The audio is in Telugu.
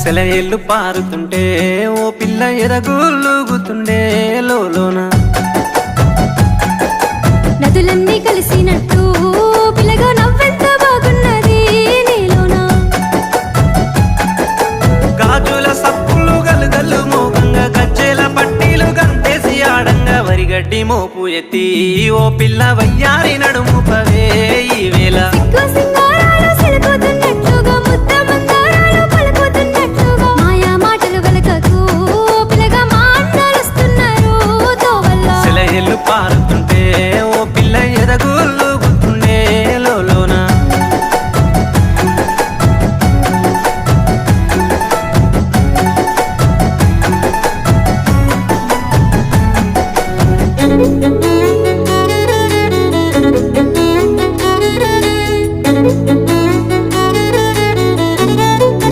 సెలయేళ్ళు పారుతుంటే ఓ పిల్ల ఎదగులుగుతుండే లోన నదులన్నీ కలిసినట్టు పిల్లగా నవ్వెంత బాగున్నది నీలోన గాజుల సప్పులు గలుగల్లు మోగంగా గజ్జెల పట్టీలు గంటేసి ఆడంగా వరిగడ్డి మోపు ఎత్తి ఓ పిల్ల వయ్యారి నడుము పవే ఈ వేళ సిగ్గు సింగ